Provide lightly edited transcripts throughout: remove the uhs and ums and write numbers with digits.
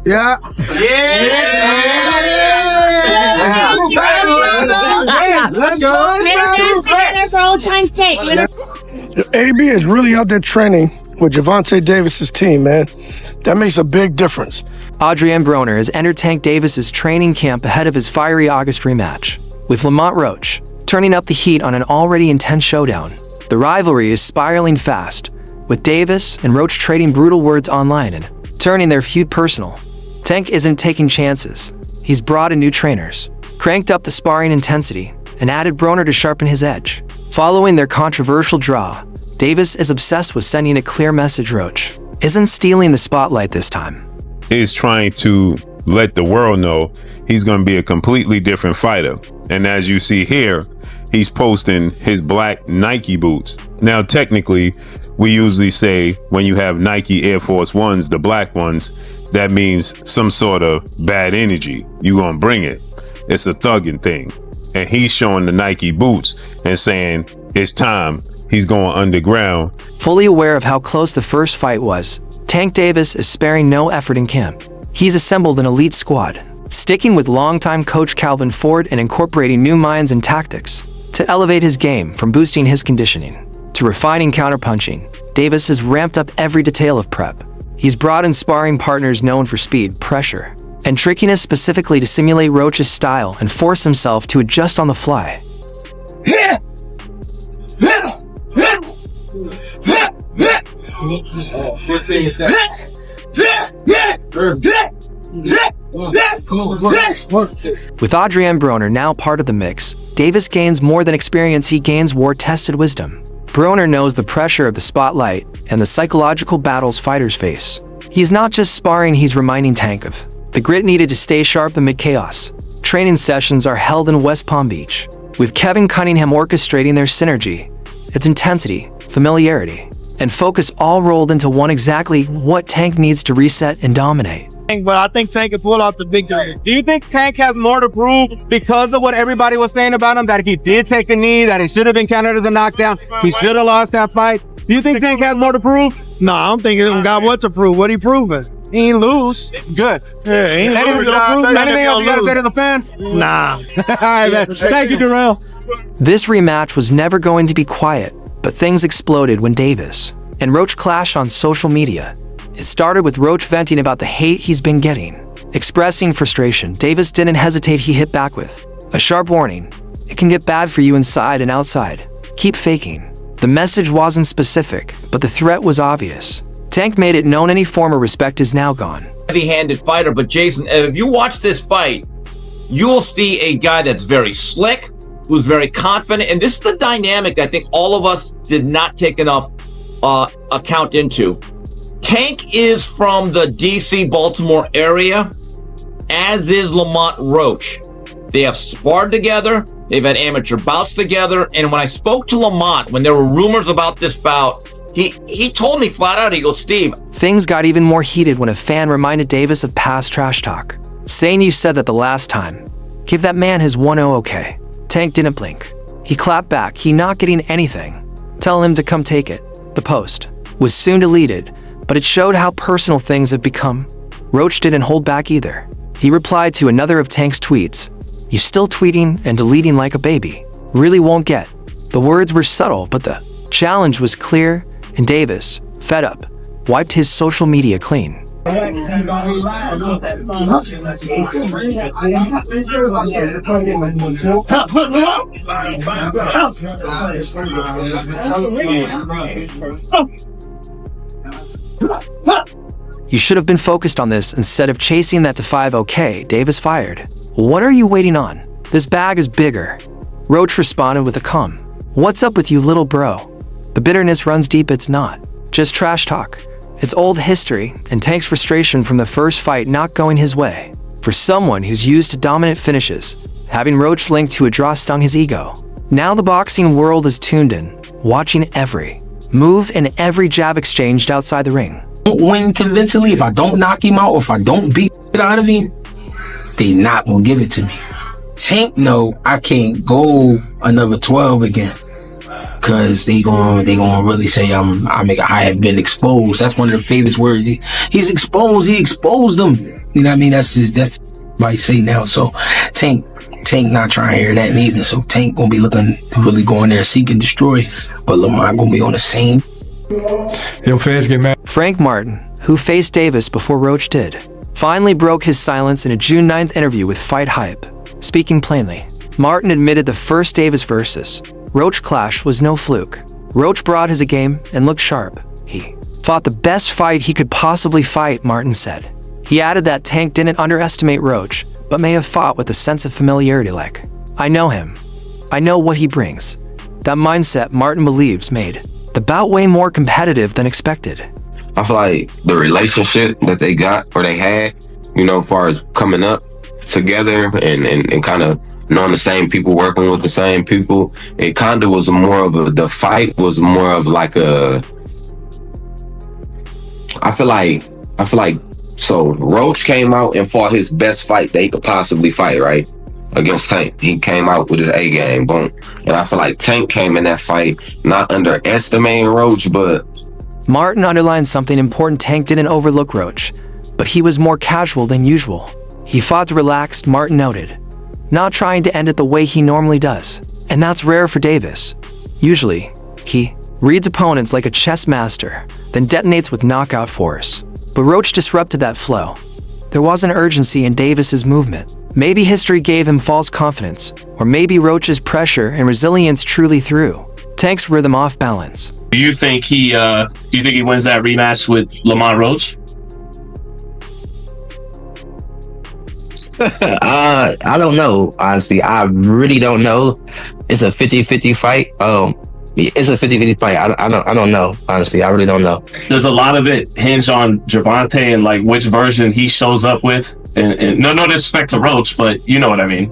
Yeah. Let's go. Together for old time's sake. AB is really out there training with Gervonta Davis's team, man. That makes a big difference. Adrien Broner has entered Tank Davis's training camp ahead of his fiery August rematch, with Lamont Roach turning up the heat on an already intense showdown. The rivalry is spiraling fast, with Davis and Roach trading brutal words online and turning their feud personal. Tank isn't taking chances. He's brought in new trainers, cranked up the sparring intensity, and added Broner to sharpen his edge. Following their controversial draw, Davis is obsessed with sending a clear message. Roach isn't stealing the spotlight this time. Is trying to let the world know he's going to be a completely different fighter. And as you see here, he's posting his black Nike boots. Now, technically, we usually say when you have Nike Air Force Ones, the black ones, that means some sort of bad energy. You're going to bring it. It's a thugging thing. And he's showing the Nike boots and saying it's time. He's going underground. Fully aware of how close the first fight was, Tank Davis is sparing no effort in camp. He's assembled an elite squad, sticking with longtime coach Calvin Ford and incorporating new minds and tactics to elevate his game. From boosting his conditioning to refining counterpunching, Davis has ramped up every detail of prep. He's brought in sparring partners known for speed, pressure, and trickiness specifically to simulate Roach's style and force himself to adjust on the fly. With Adrien Broner now part of the mix, Davis gains more than experience, he gains war-tested wisdom. Broner knows the pressure of the spotlight and the psychological battles fighters face. He's not just sparring, he's reminding Tank of the grit needed to stay sharp amid chaos. Training sessions are held in West Palm Beach, with Kevin Cunningham orchestrating their synergy. It's intensity, familiarity, and focus all rolled into one, exactly what Tank needs to reset and dominate. But I think Tank can pull off the victory. Do you think Tank has more to prove because of what everybody was saying about him, that he did take a knee, that it should have been counted as a knockdown, he should have lost that fight? Do you think Tank has more to prove? No, I don't think he got what to prove. What he proving? He ain't lose. Good. Yeah, he ain't Anything else you got to say to the fans? Nah. All right, man. Thank you, Darrell. This rematch was never going to be quiet, but things exploded when Davis and Roach clashed on social media. It started with Roach venting about the hate he's been getting. Expressing frustration, Davis didn't hesitate. He hit back with a sharp warning. It can get bad for you inside and outside. Keep faking. The message wasn't specific, but the threat was obvious. Tank made it known any form of respect is now gone. Heavy-handed fighter, but Jason, if you watch this fight, you will see a guy that's very slick, who's very confident, and this is the dynamic I think all of us did not take enough account into. Tank is from the DC, Baltimore area, as is Lamont Roach. They have sparred together, they've had amateur bouts together, and when I spoke to Lamont, when there were rumors about this bout, he told me flat out, he goes, Steve. Things got even more heated when a fan reminded Davis of past trash talk, saying you said that the last time. Give that man his 1-0 okay. Tank didn't blink. He clapped back, he not getting anything. Tell him to come take it. The post was soon deleted, but it showed how personal things have become. Roach didn't hold back either. He replied to another of Tank's tweets. You still tweeting and deleting like a baby. Really won't get. The words were subtle, but the challenge was clear, and Davis, fed up, wiped his social media clean. You should have been focused on this instead of chasing that to 5 okay, Davis fired. What are you waiting on? This bag is bigger. Roach responded with a calm. What's up with you, little bro? The bitterness runs deep. It's not just trash talk. It's old history and Tank's frustration from the first fight not going his way. For someone who's used to dominant finishes, having Roach linked to a draw stung his ego. Now the boxing world is tuned in, watching every move and every jab exchanged outside the ring. Win convincingly, if I don't knock him out or if I don't beat it out of him, they not gonna give it to me. Tank know I can't go another 12 again, cause they gonna really say I have been exposed. That's one of the famous words. He's exposed. He exposed them. You know what I mean? That's what I say now. So Tank not trying to hear that neither. So Tank gonna be looking really going there, seek and destroy. But Lamont gonna be on the same. Yo, fans get mad. Frank Martin, who faced Davis before Roach did, finally broke his silence in a June 9th interview with Fight Hype. Speaking plainly, Martin admitted the first Davis versus Roach clash was no fluke. Roach brought his A game and looked sharp. He fought the best fight he could possibly fight, Martin said. He added that Tank didn't underestimate Roach, but may have fought with a sense of familiarity like, I know him. I know what he brings. That mindset, Martin believes, made the bout way more competitive than expected. I feel like the relationship that they got or they had, you know, as far as coming up together and kind of knowing the same people, working with the same people, it kind of was more of the fight was more of like I feel like so Roach came out and fought his best fight that he could possibly fight, right? Against Tank. He came out with his A game, boom. And I feel like Tank came in that fight not underestimating Roach, but Martin underlined something important. Tank didn't overlook Roach, but he was more casual than usual. He fought relaxed, Martin noted, not trying to end it the way he normally does. And that's rare for Davis. Usually, he reads opponents like a chess master, then detonates with knockout force. But Roach disrupted that flow. There was an urgency in Davis's movement. Maybe history gave him false confidence, or maybe Roach's pressure and resilience truly threw Tank's rhythm off balance. Do you think he wins that rematch with Lamont Roach? I don't know, honestly. I really don't know. It's a 50-50 fight. It's a 50-50 fight. I don't know, honestly. I really don't know. Does a lot of it hinge on Gervonta and like which version he shows up with? And no disrespect to Roach, but you know what I mean.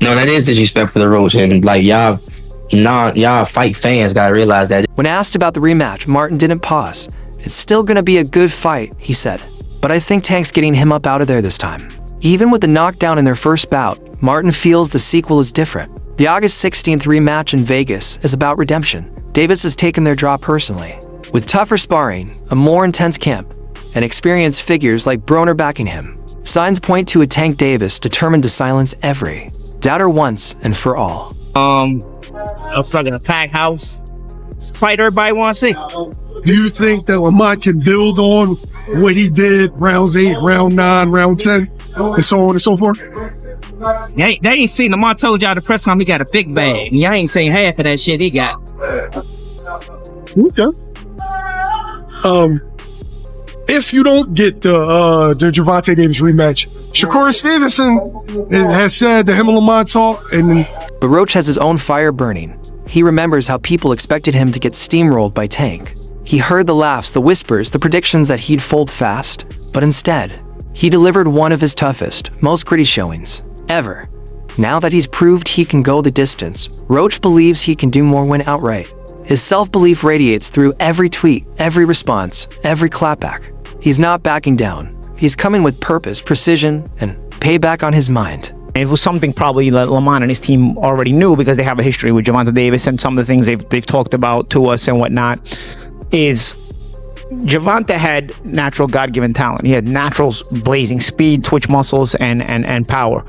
No, that is disrespect for the Roach, and like y'all fight fans gotta realize that. When asked about the rematch, Martin didn't pause. It's still gonna be a good fight, he said. But I think Tank's getting him up out of there this time. Even with the knockdown in their first bout, Martin feels the sequel is different. The August 16th rematch in Vegas is about redemption. Davis has taken their draw personally. With tougher sparring, a more intense camp, and experienced figures like Broner backing him, signs point to a Tank Davis determined to silence every doubter once and for all. I was talking a packed house. Fight everybody wants to see. Do you think that Lamont can build on what he did rounds 8, round 9, round 10, and so on and so forth? They ain't seen Lamont told y'all the first time he got a big bag. Y'all ain't seen half of that shit he got. Okay. If you don't get the Gervonta Davis rematch, Shakur Stevenson has said that him and Lamont talk, But Roach has his own fire burning. He remembers how people expected him to get steamrolled by Tank. He heard the laughs, the whispers, the predictions that he'd fold fast, but instead, he delivered one of his toughest, most gritty showings ever. Now that he's proved he can go the distance, Roach believes he can do more when outright. His self-belief radiates through every tweet, every response, every clapback. He's not backing down. He's coming with purpose, precision, and payback on his mind. It was something probably that Lamont and his team already knew because they have a history with Gervonta Davis, and some of the things they've talked about to us and whatnot is Gervonta had natural God-given talent. He had natural blazing speed, twitch muscles, and power.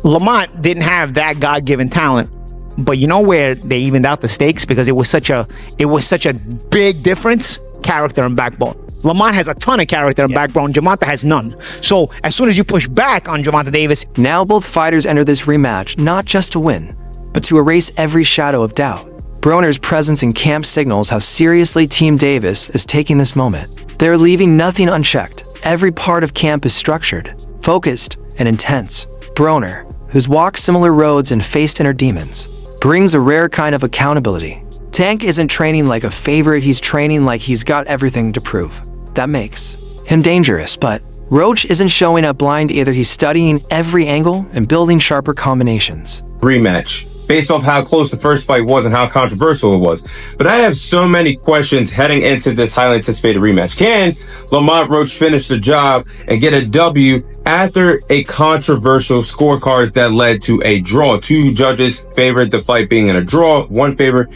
Lamont didn't have that God-given talent, but you know where they evened out the stakes because it was such a big difference: character and backbone. Lamont has a ton of character and backbone. Gervonta has none. So as soon as you push back on Gervonta Davis, now both fighters enter this rematch not just to win, but to erase every shadow of doubt. Broner's presence in camp signals how seriously Team Davis is taking this moment. They're leaving nothing unchecked. Every part of camp is structured, focused, and intense. Broner, who's walked similar roads and faced inner demons, brings a rare kind of accountability. Tank isn't training like a favorite, he's training like he's got everything to prove. That makes him dangerous, but Roach isn't showing up blind either. He's studying every angle and building sharper combinations. Rematch, based off how close the first fight was and how controversial it was. But I have so many questions heading into this highly anticipated rematch. Can Lamont Roach finish the job and get a W after a controversial scorecards that led to a draw? Two judges favored the fight being in a draw. One favored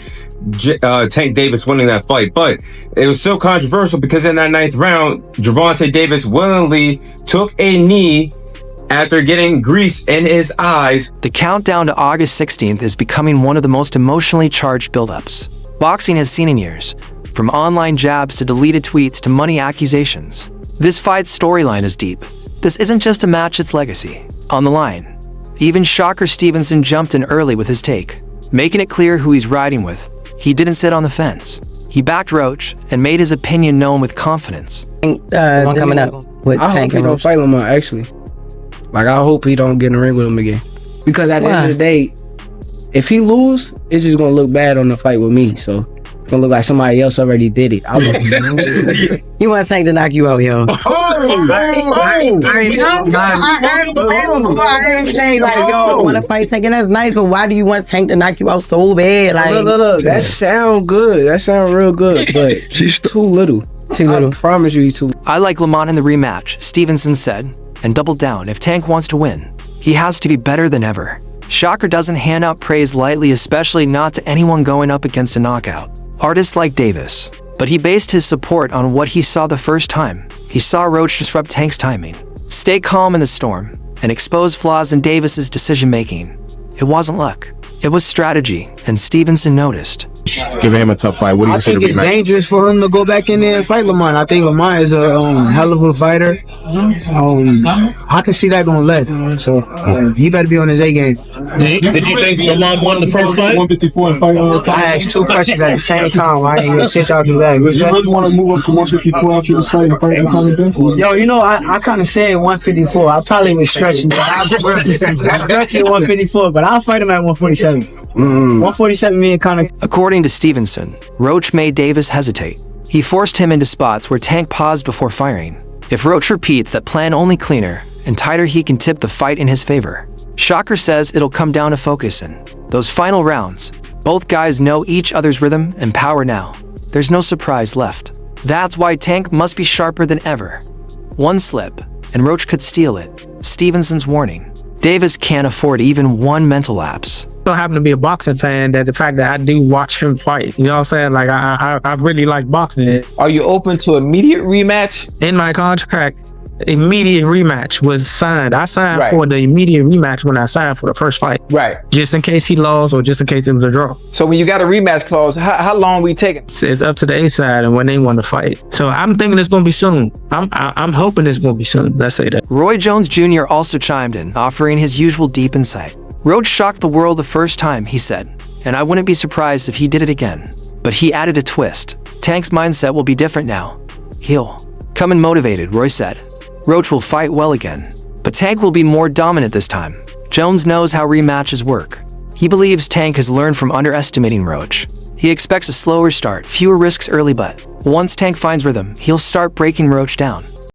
Tank Davis winning that fight, but it was so controversial because in that 9th round, Gervonta Davis willingly took a knee after getting grease in his eyes. The countdown to August 16th is becoming one of the most emotionally charged buildups boxing has seen in years, from online jabs to deleted tweets to money accusations. This fight's storyline is deep. This isn't just a match, it's legacy on the line. Even Shakur Stevenson jumped in early with his take, making it clear who he's riding with. He didn't sit on the fence. He backed Roach and made his opinion known with confidence. One coming up with I Tank hope he and don't Roach. fight Lamont, actually. Like, I hope he don't get in the ring with him again. Because at the end of the day, if he lose, it's just gonna look bad on the fight with me. So it's gonna look like somebody else already did it. You want Tank to knock you out, yo? I ain't saying like, yo, I want to fight Tank, and that's nice, but why do you want Tank to knock you out so bad? Like, Look, that sound good. That sound real good, but she's too little. Too little. I promise you, he's too. I like Lamont in the rematch, Stevenson said, and doubled down. If Tank wants to win, he has to be better than ever. Shakur doesn't hand out praise lightly, especially not to anyone going up against a knockout artist like Davis. But he based his support on what he saw the first time. He saw Roach disrupt Tank's timing, stay calm in the storm, and expose flaws in Davis's decision-making. It wasn't luck. It was strategy, and Stevenson noticed. Giving him a tough fight. What do you I think it's rematch? dangerous for him to go back in there and fight Lamont. I think Lamont is a hell of a fighter. I can see that going left. So he better be on his A game. Did you think Lamont won the first fight? 154 and fight. I asked 2 questions at the same time. I ain't even sit y'all do that. You really want to move up to 154 after this fight and fight in common defense? Yo, you know, I kind of said 154. I probably was stretching, but I'm stretching 154, but I'll fight him at 147. 147 me and kind of. According to Stevenson, Roach made Davis hesitate. He forced him into spots where Tank paused before firing. If Roach repeats that plan, only cleaner and tighter, he can tip the fight in his favor. Shakur says it'll come down to focus in those final rounds. Both guys know each other's rhythm and power now. There's no surprise left. That's why Tank must be sharper than ever. One slip, and Roach could steal it. Stevenson's warning. Davis can't afford even one mental lapse. I happen to be a boxing fan, that the fact that I do watch him fight, you know what I'm saying? Like, I really like boxing. Are you open to immediate rematch? In my contract, immediate rematch was signed. I signed Right. for the immediate rematch when I signed for the first fight. Right. Just in case he lost or just in case it was a draw. So when you got a rematch clause, how long we taking? It's up to the A side and when they want to fight. So I'm thinking it's going to be soon. I'm hoping it's going to be soon. Let's say that. Roy Jones Jr. also chimed in, offering his usual deep insight. Roach shocked the world the first time, he said, and I wouldn't be surprised if he did it again. But he added a twist. Tank's mindset will be different now. He'll come in motivated, Roy said. Roach will fight well again, but Tank will be more dominant this time. Jones knows how rematches work. He believes Tank has learned from underestimating Roach. He expects a slower start, fewer risks early, but once Tank finds rhythm, he'll start breaking Roach down.